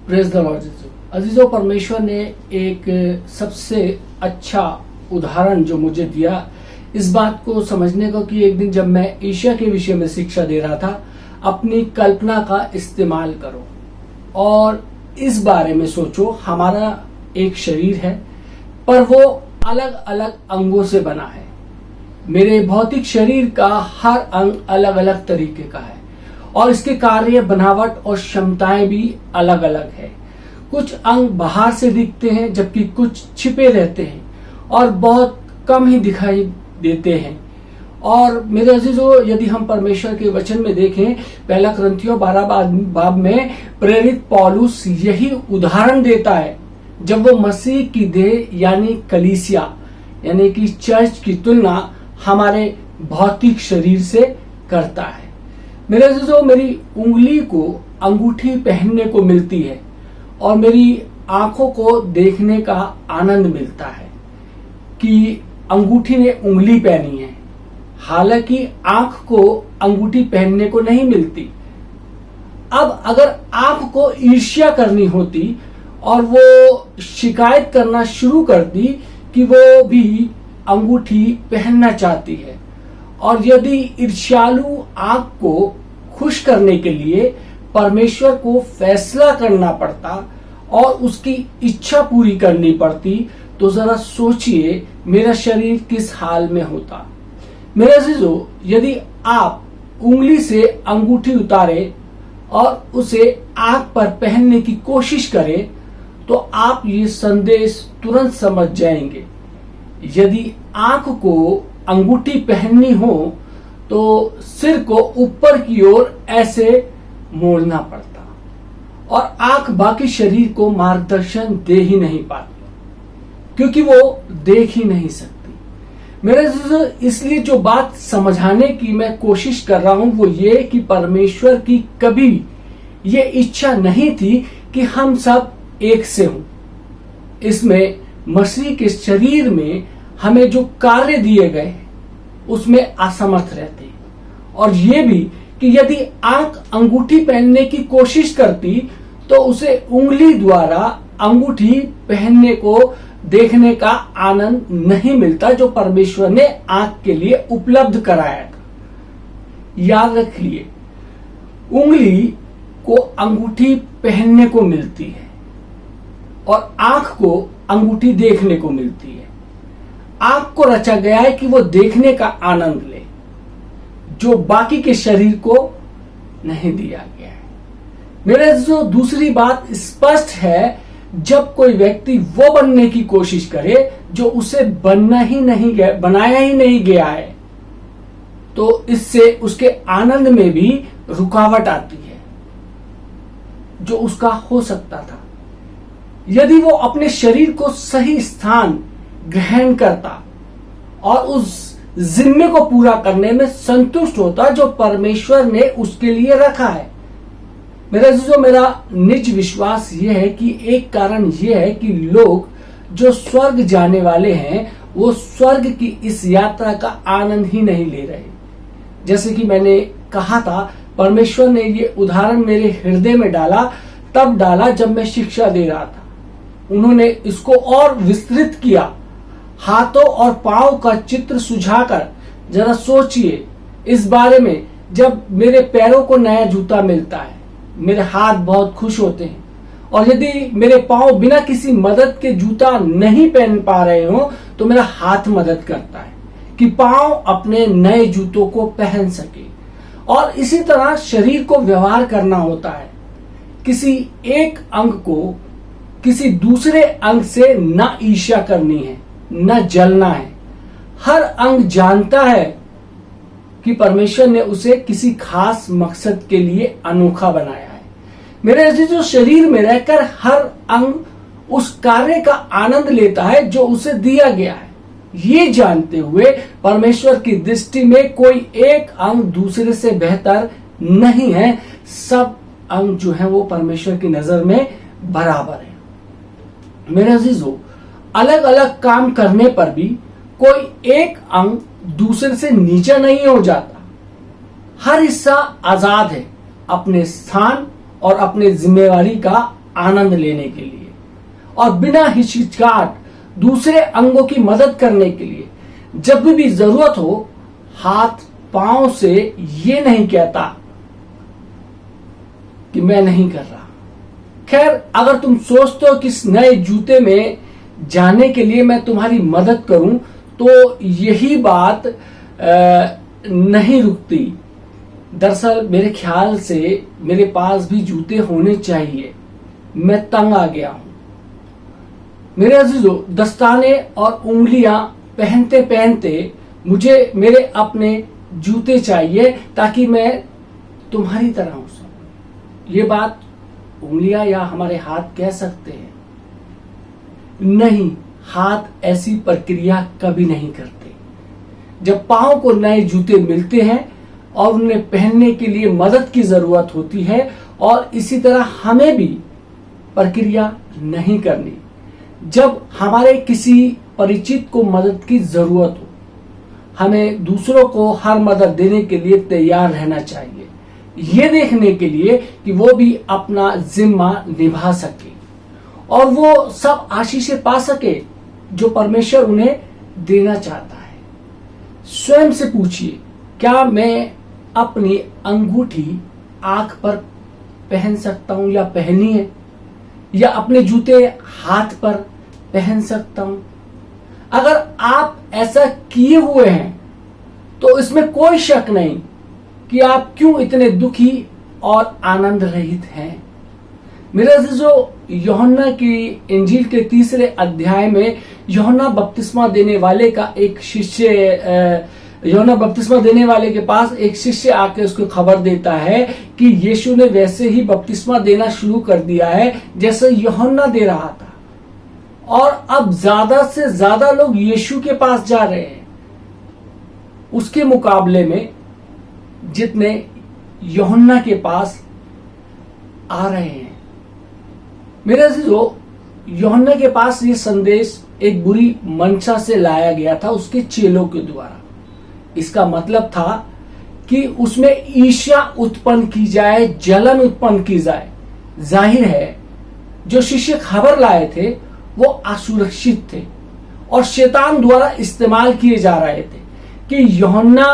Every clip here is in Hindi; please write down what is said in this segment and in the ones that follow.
Praise the Lord. अजीजों, परमेश्वर ने एक सबसे अच्छा उदाहरण जो मुझे दिया इस बात को समझने को कि एक दिन जब मैं ईर्ष्या के विषय में शिक्षा दे रहा था, अपनी कल्पना का इस्तेमाल करो और इस बारे में सोचो। हमारा एक शरीर है पर वो अलग अलग अंगों से बना है। मेरे भौतिक शरीर का हर अंग अलग अलग तरीके का है और इसके कार्य, बनावट और क्षमताएं भी अलग अलग है। कुछ अंग बाहर से दिखते हैं जबकि कुछ छिपे रहते हैं और बहुत कम ही दिखाई देते हैं। और मेरे अजीजों, यदि हम परमेश्वर के वचन में देखें, पहला कुरिन्थियों 12 बाब में प्रेरित पौलुस यही उदाहरण देता है जब वो मसीह की देह यानी कलीसिया यानी कि चर्च की तुलना हमारे भौतिक शरीर से करता है। मेरे अजीजों, मेरी उंगली को अंगूठी पहनने को मिलती है और मेरी आंखों को देखने का आनंद मिलता है कि अंगूठी ने उंगली पहनी है, हालांकि आंख को अंगूठी पहनने को नहीं मिलती। अब अगर आंख को ईर्ष्या करनी होती और वो शिकायत करना शुरू करती कि वो भी अंगूठी पहनना चाहती है, और यदि ईर्ष्यालु आंख को खुश करने के लिए परमेश्वर को फैसला करना पड़ता और उसकी इच्छा पूरी करनी पड़ती, तो जरा सोचिए मेरा शरीर किस हाल में होता। मेरे अजीजों, यदि आप उंगली से अंगूठी उतारे और उसे आंख पर पहनने की कोशिश करें तो आप ये संदेश तुरंत समझ जाएंगे। यदि आंख को अंगूठी पहननी हो तो सिर को ऊपर की ओर ऐसे मोड़ना पड़ता और आंख बाकी शरीर को मार्गदर्शन दे ही नहीं पाती क्योंकि वो देख ही नहीं सकती। मेरे इसलिए जो बात समझाने की मैं कोशिश कर रहा हूं वो ये कि परमेश्वर की कभी ये इच्छा नहीं थी कि हम सब एक से हों। इसमें मसीह के शरीर में हमें जो कार्य दिए गए उसमें असमर्थ रहते हैं। और ये भी कि यदि आंख अंगूठी पहनने की कोशिश करती तो उसे उंगली द्वारा अंगूठी पहनने को देखने का आनंद नहीं मिलता जो परमेश्वर ने आंख के लिए उपलब्ध कराया था। याद रखिए, उंगली को अंगूठी पहनने को मिलती है और आंख को अंगूठी देखने को मिलती है। आंख को रचा गया है कि वो देखने का आनंद ले जो बाकी के शरीर को नहीं दिया गया है। मेरे जो दूसरी बात स्पष्ट है, जब कोई व्यक्ति वो बनने की कोशिश करे जो उसे बनाया ही नहीं गया है तो इससे उसके आनंद में भी रुकावट आती है जो उसका हो सकता था यदि वो अपने शरीर को सही स्थान ग्रहण करता और उस जिम्मे को पूरा करने में संतुष्ट होता जो परमेश्वर ने उसके लिए रखा है। मेरा निज विश्वास यह है कि एक कारण यह है कि लोग जो स्वर्ग जाने वाले हैं वो स्वर्ग की इस यात्रा का आनंद ही नहीं ले रहे। जैसे कि मैंने कहा था, परमेश्वर ने ये उदाहरण मेरे हृदय में तब डाला जब मैं शिक्षा दे रहा था। उन्होंने इसको और विस्तृत किया। हाथों और पांव का चित्र सुझाकर जरा सोचिए इस बारे में। जब मेरे पैरों को नया जूता मिलता है, मेरे हाथ बहुत खुश होते हैं, और यदि मेरे पांव बिना किसी मदद के जूता नहीं पहन पा रहे हो तो मेरा हाथ मदद करता है कि पांव अपने नए जूतों को पहन सके। और इसी तरह शरीर को व्यवहार करना होता है। किसी एक अंग को किसी दूसरे अंग से न ईर्ष्या करनी है, न जलना है। हर अंग जानता है कि परमेश्वर ने उसे किसी खास मकसद के लिए अनोखा बनाया है। मेरे अजीजों, शरीर में रहकर हर अंग उस कार्य का आनंद लेता है जो उसे दिया गया है। ये जानते हुए परमेश्वर की दृष्टि में कोई एक अंग दूसरे से बेहतर नहीं है। सब अंग जो है वो परमेश्वर की नजर में बराबर है। मेरे अजीजों, अलग अलग काम करने पर भी कोई एक अंग दूसरे से नीचा नहीं हो जाता। हर हिस्सा आजाद है अपने स्थान और अपने जिम्मेवारी का आनंद लेने के लिए और बिना हिचकिचाहट दूसरे अंगों की मदद करने के लिए जब भी जरूरत हो, हाथ पांव से ये नहीं कहता कि मैं नहीं कर रहा। खैर, अगर तुम सोचते हो कि इस नए जूते में जाने के लिए मैं तुम्हारी मदद करूं, तो यही बात नहीं रुकती। दरअसल मेरे ख्याल से मेरे पास भी जूते होने चाहिए। मैं तंग आ गया हूं। मेरे अजीजों, दस्ताने और उंगलियां पहनते पहनते मुझे मेरे अपने जूते चाहिए ताकि मैं तुम्हारी तरह हो सकूं। ये बात उंगलियां या हमारे हाथ कह सकते हैं। नहीं, हाथ ऐसी प्रक्रिया कभी नहीं करते। जब पांव को नए जूते मिलते हैं और उन्हें पहनने के लिए मदद की जरूरत होती है, और इसी तरह हमें भी प्रक्रिया नहीं करनी। जब हमारे किसी परिचित को मदद की जरूरत हो, हमें दूसरों को हर मदद देने के लिए तैयार रहना चाहिए, ये देखने के लिए कि वो भी अपना जिम्मा निभा सके और वो सब आशीषें पा सके जो परमेश्वर उन्हें देना चाहता है। स्वयं से पूछिए, क्या मैं अपनी अंगूठी आंख पर पहन सकता हूं या पहनी है, या अपने जूते हाथ पर पहन सकता हूं? अगर आप ऐसा किए हुए हैं तो इसमें कोई शक नहीं कि आप क्यों इतने दुखी और आनंद रहित हैं। मेरे अजीजों, यूहन्ना की इंजील के 3 अध्याय में यूहन्ना बपतिस्मा देने वाले का एक शिष्य यूहन्ना बपतिस्मा देने वाले के पास एक शिष्य आके उसको खबर देता है कि यीशु ने वैसे ही बपतिस्मा देना शुरू कर दिया है जैसे यूहन्ना दे रहा था, और अब ज्यादा से ज्यादा लोग यीशु के पास जा रहे हैं उसके मुकाबले में जितने यूहन्ना के पास आ रहे हैं। मेरे अजीजों, यूहन्ना के पास ये संदेश एक बुरी मंशा से लाया गया था उसके चेलों के द्वारा। इसका मतलब था कि उसमें ईर्ष्या उत्पन्न की जाए, जलन उत्पन्न की जाए। जाहिर है जो शिष्य खबर लाए थे वो असुरक्षित थे और शैतान द्वारा इस्तेमाल किए जा रहे थे कि यूहन्ना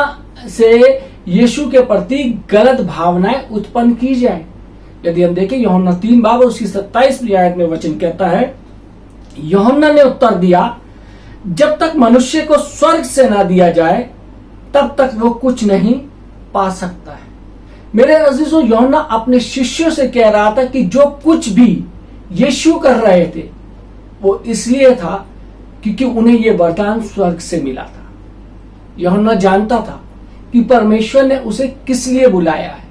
से यीशु के प्रति गलत भावनाएं उत्पन्न की जाए। यदि हम देखें यूहन्ना 3 बाब उसकी 27वीं आयत में वचन कहता है, यूहन्ना ने उत्तर दिया, जब तक मनुष्य को स्वर्ग से ना दिया जाए तब तक वो कुछ नहीं पा सकता है। मेरे अजीजों, यूहन्ना अपने शिष्यों से कह रहा था कि जो कुछ भी यीशु कर रहे थे वो इसलिए था क्योंकि उन्हें ये वरदान स्वर्ग से मिला था। यूहन्ना जानता था कि परमेश्वर ने उसे किस लिए बुलाया है,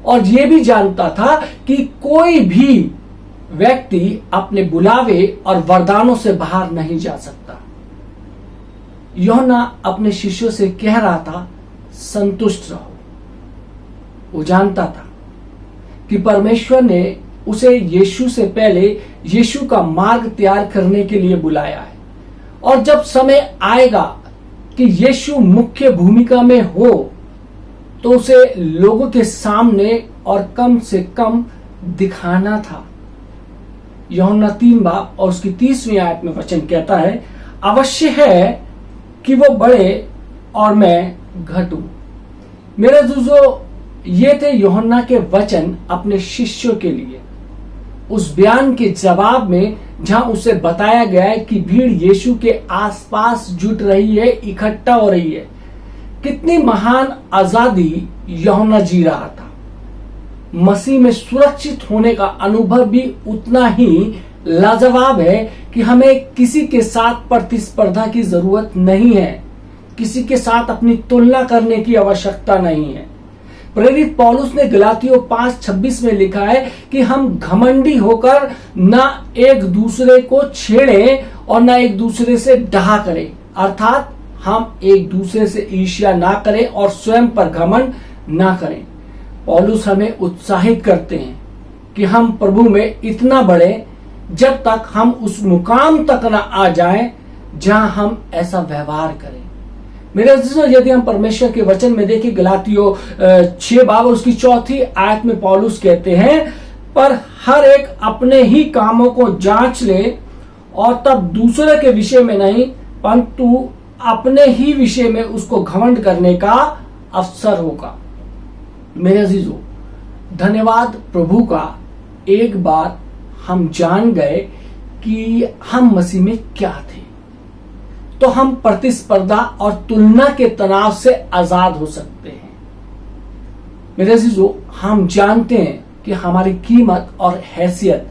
और यह भी जानता था कि कोई भी व्यक्ति अपने बुलावे और वरदानों से बाहर नहीं जा सकता। यूहन्ना अपने शिष्यों से कह रहा था, संतुष्ट रहो। वो जानता था कि परमेश्वर ने उसे यीशु से पहले यीशु का मार्ग तैयार करने के लिए बुलाया है, और जब समय आएगा कि यीशु मुख्य भूमिका में हो तो उसे लोगों के सामने और कम से कम दिखाना था। यूहन्ना 3 बाब और उसकी 30वीं आयत में वचन कहता है, अवश्य है कि वो बढ़े और मैं घटूं। मेरे अजीजों, ये थे यूहन्ना के वचन अपने शिष्यों के लिए। उस बयान के जवाब में जहां उसे बताया गया है कि भीड़ यीशु के आसपास जुट रही है, इकट्ठा हो रही है, कितनी महान आजादी यूहन्ना जी रहा था। मसीह में सुरक्षित होने का अनुभव भी उतना ही लाजवाब है कि हमें किसी के साथ प्रतिस्पर्धा की जरूरत नहीं है, किसी के साथ अपनी तुलना करने की आवश्यकता नहीं है। प्रेरित पौलुस ने गलातियों 5:26 में लिखा है कि हम घमंडी होकर न एक दूसरे को छेड़ें और न एक दूसरे से डहा करें, अर्थात हम एक दूसरे से ईर्ष्या ना करें और स्वयं पर घमंड ना करें। पौलुस हमें उत्साहित करते हैं कि हम प्रभु में इतना बढ़े जब तक हम उस मुकाम तक न आ जाएं जहां हम ऐसा व्यवहार करें। मेरे अजीजों, यदि हम परमेश्वर के वचन में देखें, गलातियों 6 बाब उसकी 4वीं आयत में पौलुस कहते हैं, पर हर एक अपने ही कामों को जांच ले और तब दूसरे के विषय में नहीं परंतु अपने ही विषय में उसको घमंड करने का अवसर होगा। मेरे अजीजों, धन्यवाद प्रभु का, एक बार हम जान गए कि हम मसीह में क्या थे तो हम प्रतिस्पर्धा और तुलना के तनाव से आजाद हो सकते हैं। मेरे अजीजों, हम जानते हैं कि हमारी कीमत और हैसियत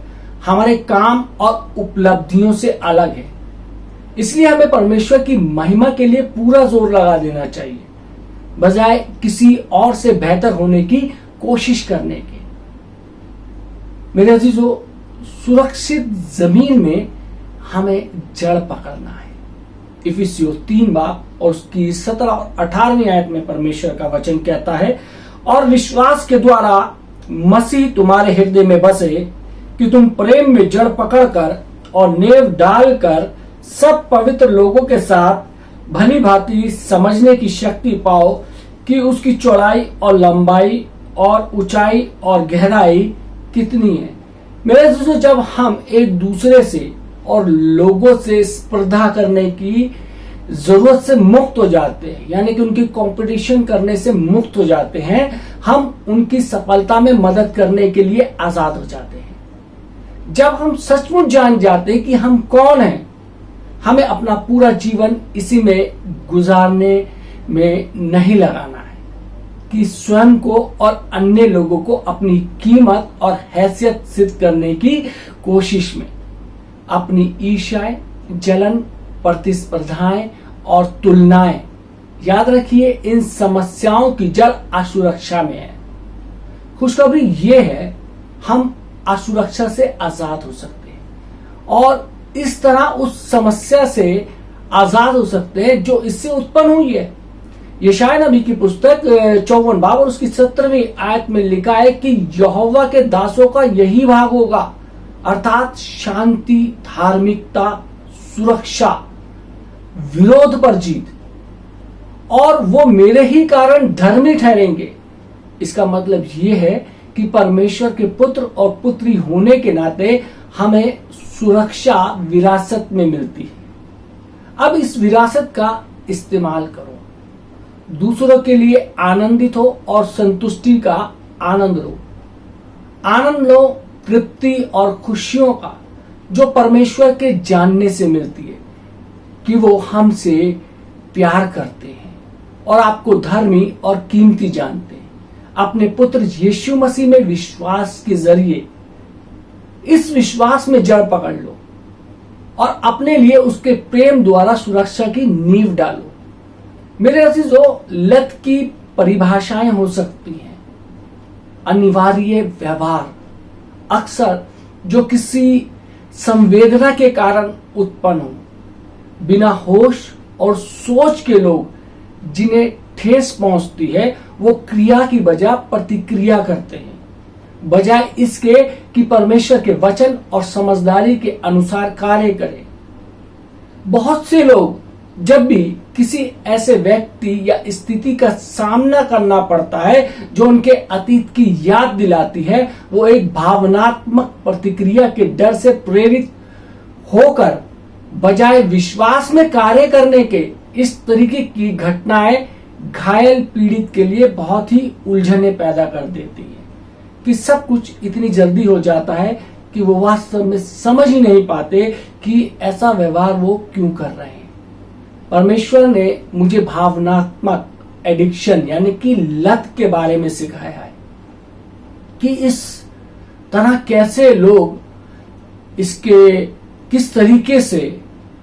हमारे काम और उपलब्धियों से अलग है, इसलिए हमें परमेश्वर की महिमा के लिए पूरा जोर लगा देना चाहिए बजाय किसी और से बेहतर होने की कोशिश करने के। मेरे अजीजों, सुरक्षित जमीन में हमें जड़ पकड़ना है। इफिसियों 3 बाब और उसकी 17 और 18वीं आयत में परमेश्वर का वचन कहता है, और विश्वास के द्वारा मसीह तुम्हारे हृदय में बसे कि तुम प्रेम में जड़ पकड़कर और नेव डालकर सब पवित्र लोगों के साथ भली भांति समझने की शक्ति पाओ कि उसकी चौड़ाई और लंबाई और ऊंचाई और गहराई कितनी है। मेरे दोस्तों, जब हम एक दूसरे से और लोगों से स्पर्धा करने की जरूरत से मुक्त हो जाते हैं, यानी कि उनकी कंपटीशन करने से मुक्त हो जाते हैं, हम उनकी सफलता में मदद करने के लिए आजाद हो जाते हैं। जब हम सचमुच जान जाते हैं कि हम कौन हैं, हमें अपना पूरा जीवन इसी में गुजारने में नहीं लगाना है कि स्वयं को और अन्य लोगों को अपनी कीमत और हैसियत सिद्ध करने की कोशिश में अपनी ईर्ष्याएं, जलन, प्रतिस्पर्धाएं और तुलनाएं, याद रखिए, इन समस्याओं की जड़ असुरक्षा में है। खुशखबरी ये है, हम असुरक्षा से आजाद हो सकते हैं और इस तरह उस समस्या से आजाद हो सकते हैं जो इससे उत्पन्न हुई है। यशायाह नबी की पुस्तक 54 बाब और उसकी 17वीं आयत में लिखा है कि यहोवा के दासों का यही भाग होगा, अर्थात शांति, धार्मिकता, सुरक्षा, विरोध पर जीत, और वो मेरे ही कारण धर्मी ठहरेंगे। इसका मतलब ये है कि परमेश्वर के पुत्र और पुत्री होने के नाते हमें सुरक्षा विरासत में मिलती है। अब इस विरासत का इस्तेमाल करो, दूसरों के लिए आनंदित हो और संतुष्टि का आनंद लो। आनंद लो तृप्ति और खुशियों का जो परमेश्वर के जानने से मिलती है कि वो हमसे प्यार करते हैं और आपको धर्मी और कीमती जानते हैं। अपने पुत्र यीशु मसीह में विश्वास के जरिए इस विश्वास में जड़ पकड़ लो और अपने लिए उसके प्रेम द्वारा सुरक्षा की नींव डालो। मेरे अजीजों, लत की परिभाषाएं हो सकती हैं। अनिवार्य व्यवहार, अक्सर जो किसी संवेदना के कारण उत्पन्न हो, बिना होश और सोच के लोग जिन्हें ठेस पहुंचती है वो क्रिया की बजाय प्रतिक्रिया करते हैं, बजाय इसके कि परमेश्वर के वचन और समझदारी के अनुसार कार्य करें। बहुत से लोग जब भी किसी ऐसे व्यक्ति या स्थिति का सामना करना पड़ता है जो उनके अतीत की याद दिलाती है, वो एक भावनात्मक प्रतिक्रिया के डर से प्रेरित होकर बजाय विश्वास में कार्य करने के इस तरीके की घटनाएं घायल पीड़ित के लिए बहुत ही उलझने पैदा कर देती है कि सब कुछ इतनी जल्दी हो जाता है कि वो वास्तव में समझ ही नहीं पाते कि ऐसा व्यवहार वो क्यों कर रहे हैं। परमेश्वर ने मुझे भावनात्मक एडिक्शन यानी कि लत के बारे में सिखाया है कि इस तरह कैसे लोग इसके किस तरीके से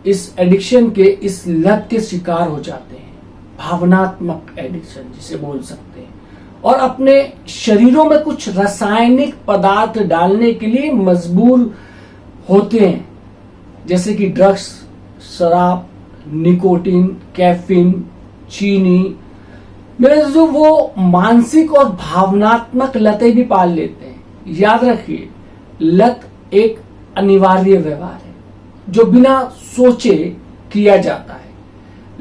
इस एडिक्शन के, इस लत के शिकार हो जाते हैं। भावनात्मक एडिक्शन जिसे बोल सकते हैं, और अपने शरीरों में कुछ रासायनिक पदार्थ डालने के लिए मजबूर होते हैं, जैसे कि ड्रग्स, शराब, निकोटीन, कैफीन, चीनी। मेरे जो वो मानसिक और भावनात्मक लतें भी पाल लेते हैं। याद रखिए, लत एक अनिवार्य व्यवहार है जो बिना सोचे किया जाता है।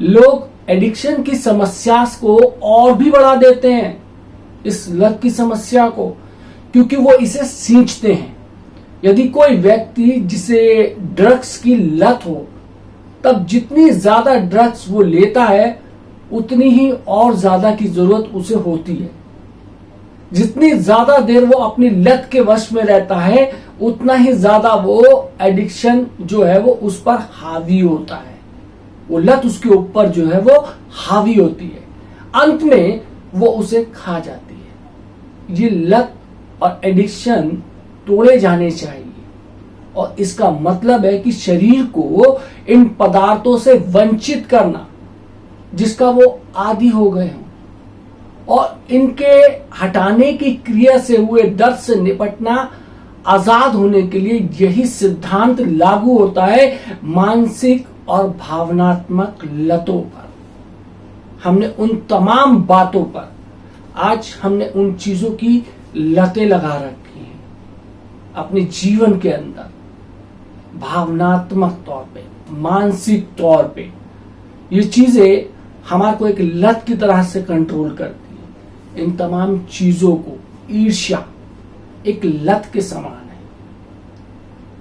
लोग एडिक्शन की समस्या को और भी बढ़ा देते हैं, इस लत की समस्या को, क्योंकि वो इसे सींचते हैं यदि कोई व्यक्ति जिसे ड्रग्स की लत हो, तब जितनी ज्यादा ड्रग्स वो लेता है उतनी ही और ज्यादा की जरूरत उसे होती है। जितनी ज्यादा देर वो अपनी लत के वश में रहता है उतना ही ज्यादा वो एडिक्शन जो है वो उस पर हावी होता है, वो लत उसके ऊपर जो है वो हावी होती है, अंत में वो उसे खा जाती है। ये लत और एडिक्शन तोड़े जाने चाहिए और इसका मतलब है कि शरीर को इन पदार्थों से वंचित करना जिसका वो आदी हो गए हों, और इनके हटाने की क्रिया से हुए दर्द से निपटना, आजाद होने के लिए यही सिद्धांत लागू होता है मानसिक और भावनात्मक लतों पर। हमने उन तमाम बातों पर, आज हमने उन चीजों की लतें लगा रखी हैं अपने जीवन के अंदर, भावनात्मक तौर पे, मानसिक तौर पे। ये चीजें हमारे को एक लत की तरह से कंट्रोल करती है। इन तमाम चीजों को, ईर्ष्या एक लत के समान है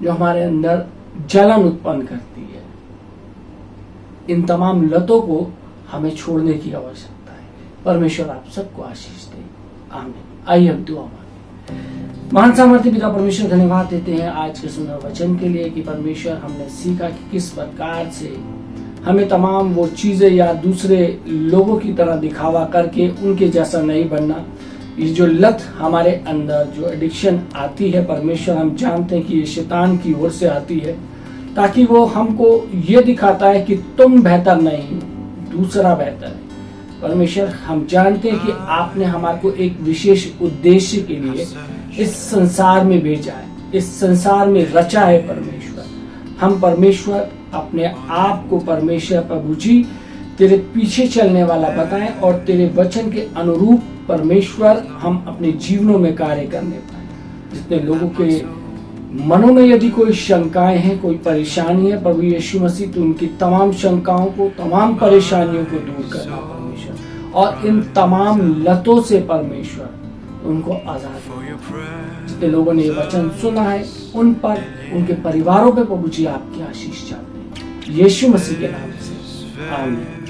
जो हमारे अंदर जलन उत्पन्न करती है। इन तमाम लतों को हमें छोड़ने की आवश्यकता है। परमेश्वर आप सबको आशीष दे, आमीन। आइए हम दुआ मांगे। महान सामर्थ्य पिता परमेश्वर, धन्यवाद देते हैं आज के सुंदर वचन के लिए कि परमेश्वर हमने सीखा कि किस प्रकार से हमें तमाम वो चीजें या दूसरे लोगों की तरह दिखावा करके उनके जैसा नहीं बनना। ये जो लत हमारे अंदर, जो एडिक्शन आती है परमेश्वर, हम जानते हैं कि ये शैतान की ओर से आती है ताकि वो हमको ये दिखाता है कि तुम बेहतर नहीं, दूसरा बेहतर है। परमेश्वर हम जानते हैं कि आपने हमारे को एक विशेष उद्देश्य के लिए इस संसार में भेजा है, इस संसार में रचा है परमेश्वर। हम परमेश्वर अपने आप को परमेश्वर प्रभु जी तेरे पीछे चलने वाला बताएं और तेरे वचन के अनुरूप परमेश्वर हम अपने जीवनों में कार्य करने पाए। जितने लोगों के मनों में यदि कोई शंकाएं हैं, कोई परेशानी है, प्रभु यीशु मसीह तो उनकी तमाम शंकाओं को, तमाम परेशानियों को दूर करना परमेश्वर, और इन तमाम लतों से परमेश्वर उनको आजाद करो। जितने लोगों ने ये वचन सुना है उन पर, उनके परिवारों पे प्रभु जी आपकी आशीष चाहते हैं, यीशु मसीह के नाम से, आमीन।